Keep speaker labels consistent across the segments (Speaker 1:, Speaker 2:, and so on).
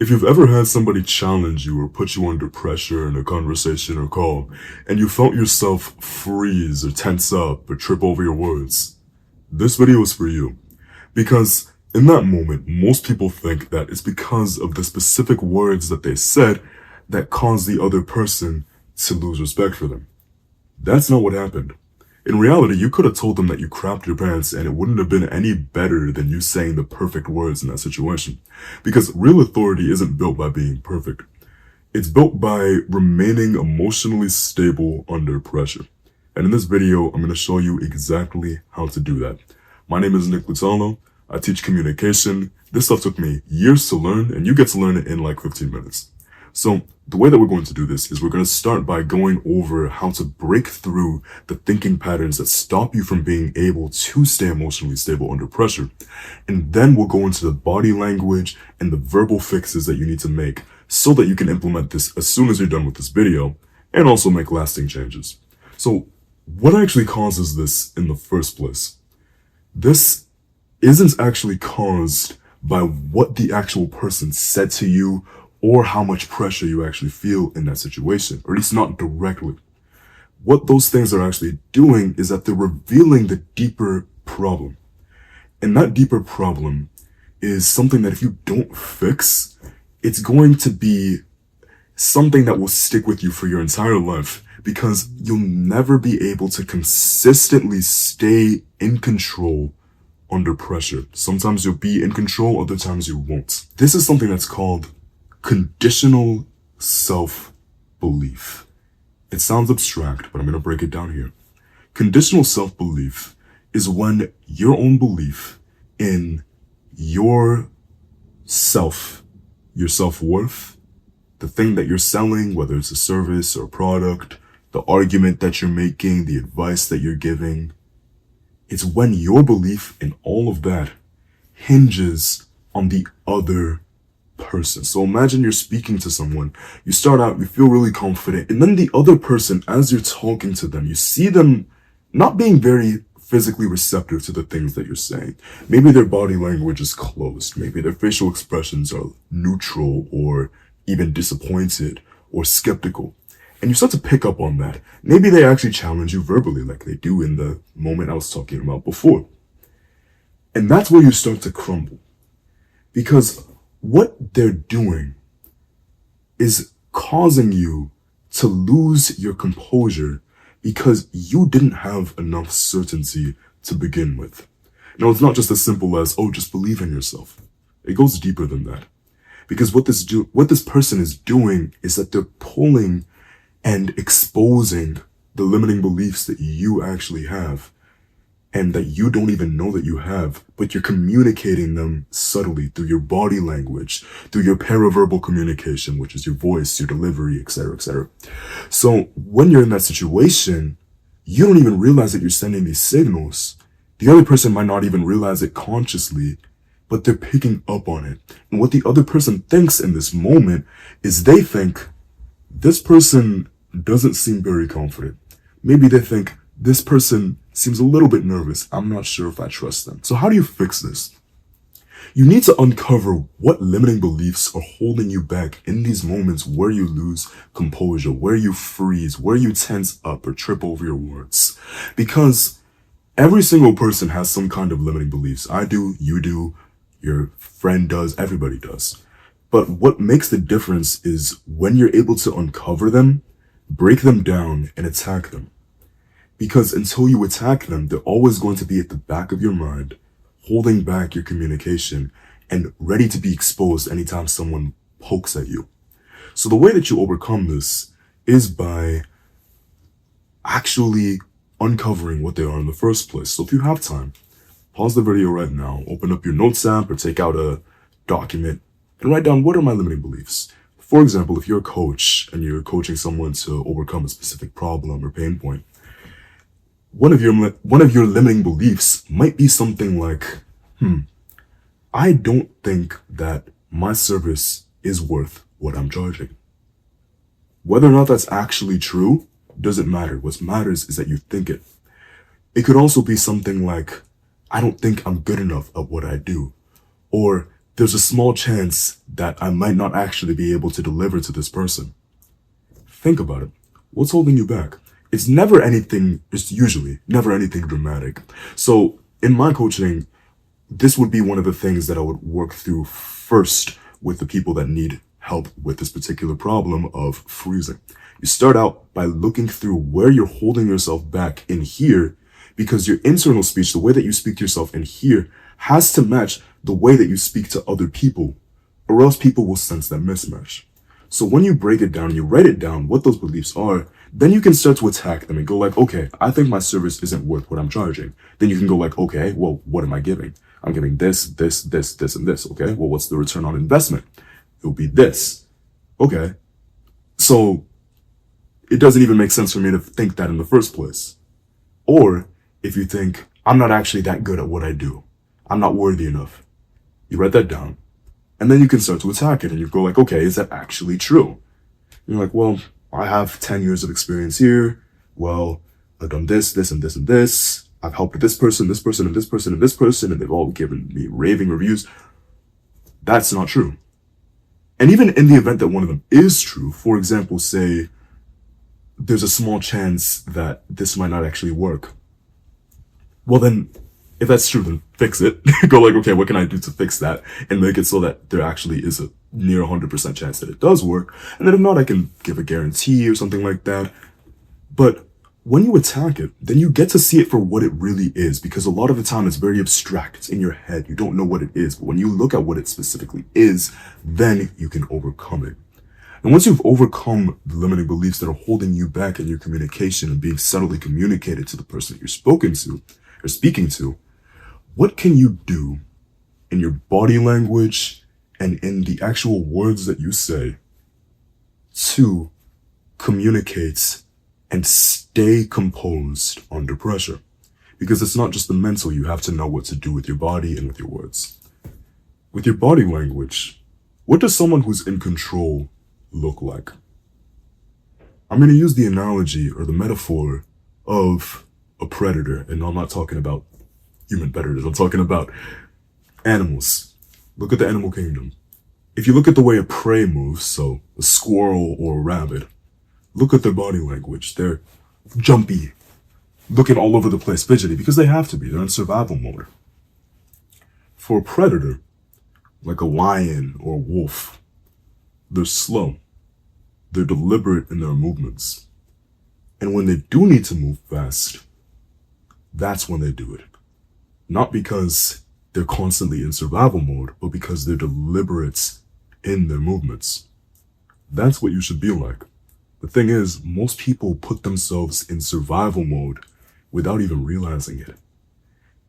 Speaker 1: If you've ever had somebody challenge you or put you under pressure in a conversation or call, and you felt yourself freeze or tense up or trip over your words, this video is for you. Because in that moment, most people think that it's because of the specific words that they said that caused the other person to lose respect for them. That's not what happened. In reality, you could have told them that you crapped your pants and it wouldn't have been any better than you saying the perfect words in that situation. Because real authority isn't built by being perfect. It's built by remaining emotionally stable under pressure. And in this video, I'm going to show you exactly how to do that. My name is Nick Lutalo. I teach communication. This stuff took me years to learn, and you get to learn it in like 15 minutes. So the way that we're going to do this is we're going to start by going over how to break through the thinking patterns that stop you from being able to stay emotionally stable under pressure. And then we'll go into the body language and the verbal fixes that you need to make so that you can implement this as soon as you're done with this video and also make lasting changes. So what actually causes this in the first place? This isn't actually caused by what the actual person said to you or how much pressure you actually feel in that situation, or at least not directly. What those things are actually doing is that they're revealing the deeper problem. And that deeper problem is something that if you don't fix, it's going to be something that will stick with you for your entire life, because you'll never be able to consistently stay in control under pressure. Sometimes you'll be in control, other times you won't. This is something that's called conditional self-belief. It sounds abstract, but I'm going to break it down here. Conditional self-belief is when your own belief in your self, your self-worth, the thing that you're selling, whether it's a service or a product, the argument that you're making, the advice that you're giving, it's when your belief in all of that hinges on the other person. So imagine you're speaking to someone, you start out, you feel really confident, and then the other person, as you're talking to them, you see them not being very physically receptive to the things that you're saying. Maybe their body language is closed. Maybe their facial expressions are neutral or even disappointed or skeptical. And you start to pick up on that. Maybe they actually challenge you verbally like they do in the moment I was talking about before. And that's where you start to crumble. Because what they're doing is causing you to lose your composure because you didn't have enough certainty to begin with. Now, it's not just as simple as, oh, just believe in yourself. It goes deeper than that. Because what this person is doing is that they're pulling and exposing the limiting beliefs that you actually have and that you don't even know that you have, but you're communicating them subtly through your body language, through your paraverbal communication, which is your voice, your delivery, etc., etc. So when you're in that situation, you don't even realize that you're sending these signals. The other person might not even realize it consciously, but they're picking up on it. And what the other person thinks in this moment is they think, this person doesn't seem very confident. Maybe they think, this person seems a little bit nervous. I'm not sure if I trust them. So how do you fix this? You need to uncover what limiting beliefs are holding you back in these moments where you lose composure, where you freeze, where you tense up or trip over your words. Because every single person has some kind of limiting beliefs. I do, you do, your friend does, everybody does. But what makes the difference is when you're able to uncover them, break them down, and attack them. Because until you attack them, they're always going to be at the back of your mind, holding back your communication and ready to be exposed anytime someone pokes at you. So the way that you overcome this is by actually uncovering what they are in the first place. So if you have time, pause the video right now, open up your notes app or take out a document and write down, what are my limiting beliefs? For example, if you're a coach and you're coaching someone to overcome a specific problem or pain point, one of your limiting beliefs might be something like, I don't think that my service is worth what I'm charging. Whether or not that's actually true doesn't matter. What matters is that you think it. It could also be something like, I don't think I'm good enough at what I do. Or there's a small chance that I might not actually be able to deliver to this person. Think about it. What's holding you back? It's usually never anything dramatic. So in my coaching, this would be one of the things that I would work through first with the people that need help with this particular problem of freezing. You start out by looking through where you're holding yourself back in here, because your internal speech, the way that you speak to yourself in here, has to match the way that you speak to other people, or else people will sense that mismatch. So when you break it down, you write it down, what those beliefs are, then you can start to attack them and go like, okay, I think my service isn't worth what I'm charging. Then you can go like, okay, well, what am I giving? I'm giving this, this, this, this, and this. Okay, well, what's the return on investment? It'll be this. Okay, so it doesn't even make sense for me to think that in the first place. Or if you think, I'm not actually that good at what I do, I'm not worthy enough, you write that down. And then you can start to attack it and you go like, okay, is that actually true? You're like, well, I have 10 years of experience here. Well, I've done this, this, and this, and this. I've helped this person, this person, and this person, and this person, and they've all given me raving reviews. That's not true. And even in the event that one of them is true, for example, say there's a small chance that this might not actually work. Well, then, if that's true, then fix it. Go like, okay, what can I do to fix that and make it so that there actually is a near 100% chance that it does work. And then if not, I can give a guarantee or something like that. But when you attack it, then you get to see it for what it really is, because a lot of the time it's very abstract. It's in your head. You don't know what it is. But when you look at what it specifically is, then you can overcome it. And once you've overcome the limiting beliefs that are holding you back in your communication and being subtly communicated to the person that you're speaking to, what can you do in your body language and in the actual words that you say to communicate and stay composed under pressure? Because it's not just the mental, you have to know what to do with your body and with your words. With your body language, what does someone who's in control look like? I'm going to use the analogy or the metaphor of a predator, and I'm not talking about human predators, I'm talking about animals. Look at the animal kingdom. If you look at the way a prey moves, so a squirrel or a rabbit, look at their body language. They're jumpy, looking all over the place, fidgety, because they have to be. They're in survival mode. For a predator, like a lion or a wolf, they're slow. They're deliberate in their movements. And when they do need to move fast, that's when they do it. Not because they're constantly in survival mode, but because they're deliberate in their movements. That's what you should be like. The thing is, most people put themselves in survival mode without even realizing it.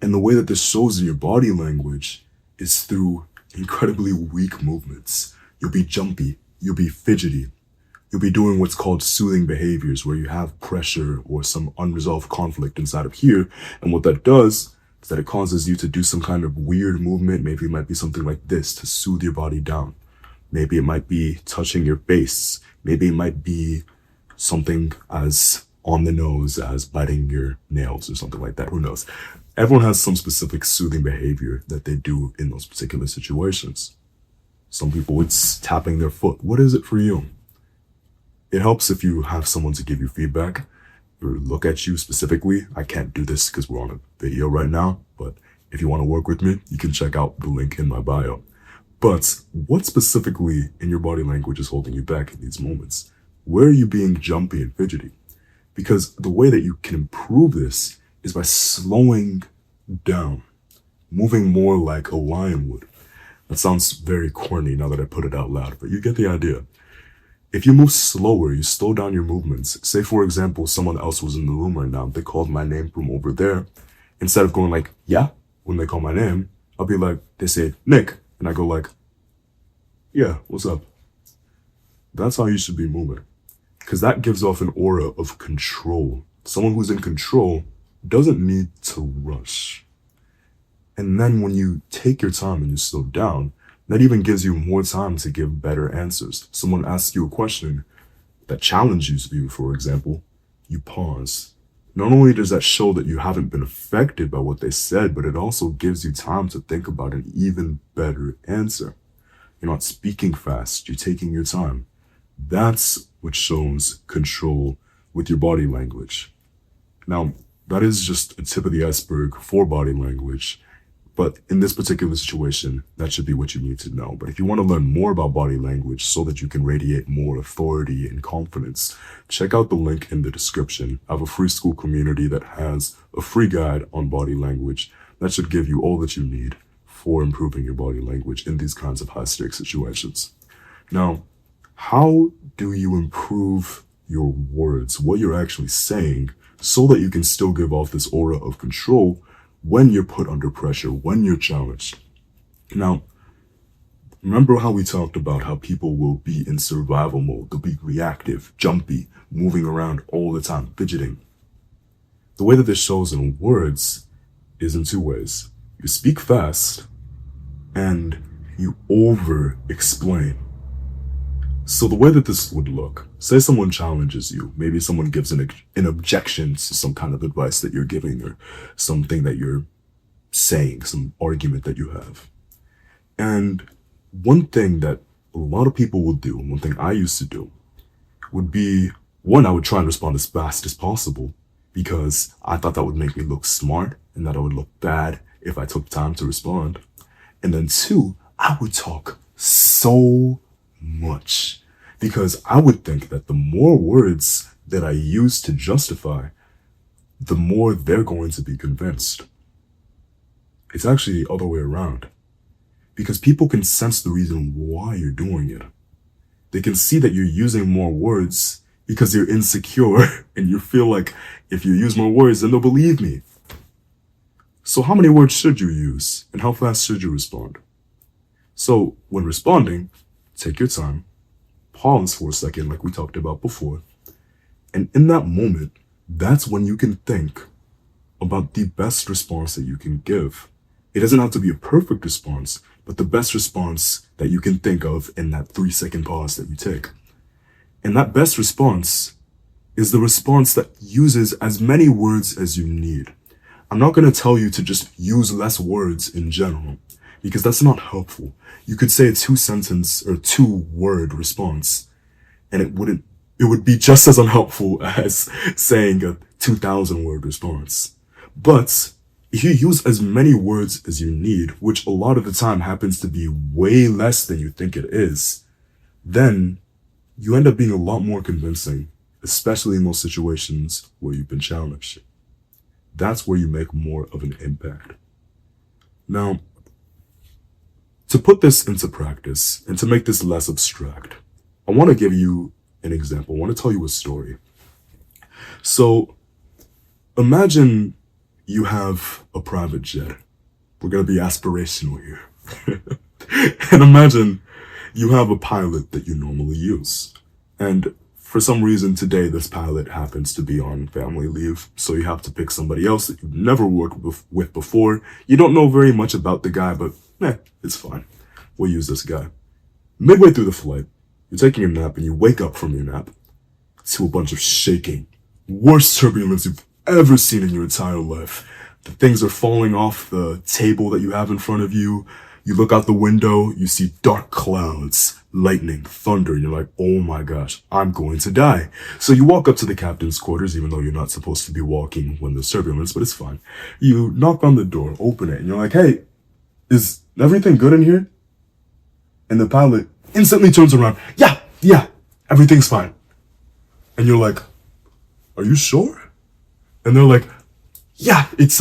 Speaker 1: And the way that this shows in your body language is through incredibly weak movements. You'll be jumpy, you'll be fidgety, you'll be doing what's called soothing behaviors, where you have pressure or some unresolved conflict inside of here. And what that does is that it causes you to do some kind of weird movement. Maybe it might be something like this to soothe your body down. Maybe it might be touching your face. Maybe it might be something as on the nose as biting your nails or something like that. Who knows? Everyone has some specific soothing behavior that they do in those particular situations. Some people, it's tapping their foot. What is it for you? It helps if you have someone to give you feedback or look at you specifically. I can't do this because we're on a video right now, but if you want to work with me, you can check out the link in my bio. But what specifically in your body language is holding you back in these moments? Where are you being jumpy and fidgety? Because the way that you can improve this is by slowing down, moving more like a lion would. That sounds very corny now that I put it out loud, but you get the idea. If you move slower, you slow down your movements. Say, for example, someone else was in the room right now. They called my name from over there. Instead of going like, yeah, when they call my name, I'll be like, they say, Nick. And I go like, yeah, what's up? That's how you should be moving. Because that gives off an aura of control. Someone who's in control doesn't need to rush. And then when you take your time and you slow down, that even gives you more time to give better answers. Someone asks you a question that challenges you, for example, you pause. not only does that show that you haven't been affected by what they said, but it also gives you time to think about an even better answer. You're not speaking fast, you're taking your time. That's what shows control with your body language. Now, that is just a tip of the iceberg for body language. But in this particular situation, that should be what you need to know. But if you want to learn more about body language so that you can radiate more authority and confidence, check out the link in the description. I have a free school community that has a free guide on body language that should give you all that you need for improving your body language in these kinds of high-stakes situations. Now, how do you improve your words, what you're actually saying, so that you can still give off this aura of control when you're put under pressure, when you're challenged? Now, remember how we talked about how people will be in survival mode, they'll be reactive, jumpy, moving around all the time, fidgeting. The way that this shows in words is in two ways. You speak fast and you over-explain. So the way that this would look, say someone challenges you, maybe someone gives an objection to some kind of advice that you're giving or something that you're saying, some argument that you have. And one thing that a lot of people will do, and one thing I used to do, would be, one, I would try and respond as fast as possible because I thought that would make me look smart and that I would look bad if I took time to respond. And then two, I would talk so much because I would think that the more words that I use to justify, the more they're going to be convinced. It's actually the other way around, because people can sense the reason why you're doing it. They can see that you're using more words because you're insecure and you feel like if you use more words, then they'll believe me. So how many words should you use and how fast should you respond? So when responding, take your time, pause for a second like we talked about before, and in that moment, that's when you can think about the best response that you can give. It doesn't have to be a perfect response, but the best response that you can think of in that 3-second pause that you take. And that best response is the response that uses as many words as you need. I'm not going to tell you to just use less words in general, because that's not helpful. You could say a 2-sentence or 2-word response, and it would be just as unhelpful as saying a 2,000-word response. But if you use as many words as you need, which a lot of the time happens to be way less than you think it is, then you end up being a lot more convincing, especially in those situations where you've been challenged. That's where you make more of an impact. Now, to put this into practice and to make this less abstract, I want to give you an example. I want to tell you a story. So imagine you have a private jet. We're going to be aspirational here. And imagine you have a pilot that you normally use. And for some reason today, this pilot happens to be on family leave. So you have to pick somebody else that you've never worked with before. You don't know very much about the guy, but it's fine. We'll use this guy. Midway through the flight, you're taking a nap and you wake up from your nap to a bunch of shaking. Worst turbulence you've ever seen in your entire life. The things are falling off the table that you have in front of you. You look out the window, you see dark clouds, lightning, thunder, and you're like, oh my gosh, I'm going to die. So you walk up to the captain's quarters, even though you're not supposed to be walking when there's turbulence, but it's fine. You knock on the door, open it, and you're like, hey, is everything good in here? And the pilot instantly turns around, yeah, everything's fine. And you're like, are you sure? And they're like, yeah, it's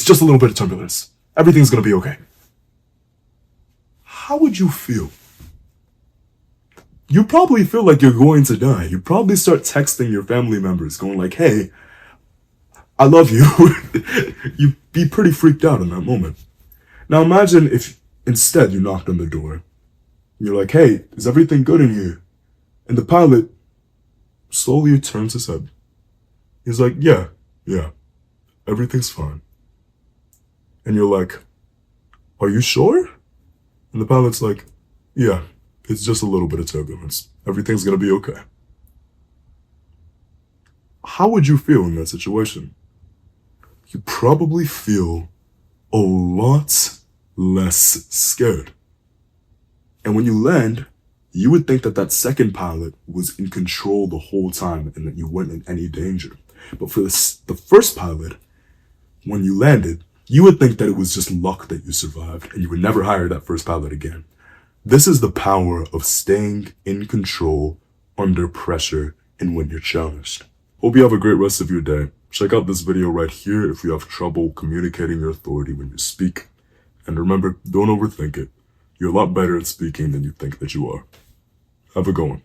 Speaker 1: just a little bit of turbulence. Everything's gonna be okay. How would you feel? You probably feel like you're going to die. You probably start texting your family members going like, hey, I love you. You'd be pretty freaked out in that moment. Now imagine if instead you knocked on the door. You're like, hey, is everything good in here? And the pilot slowly turns his head. He's like, yeah, everything's fine. And you're like, are you sure? And the pilot's like, yeah, it's just a little bit of turbulence. Everything's gonna be okay. How would you feel in that situation? you probably feel a lot less scared. And when you land, you would think that that second pilot was in control the whole time and that you weren't in any danger. But for the first pilot, when you landed, you would think that it was just luck that you survived and you would never hire that first pilot again. This is the power of staying in control under pressure and when you're challenged. Hope you have a great rest of your day. Check out this video right here if you have trouble communicating your authority when you speak. And remember, don't overthink it. You're a lot better at speaking than you think that you are. Have a good one.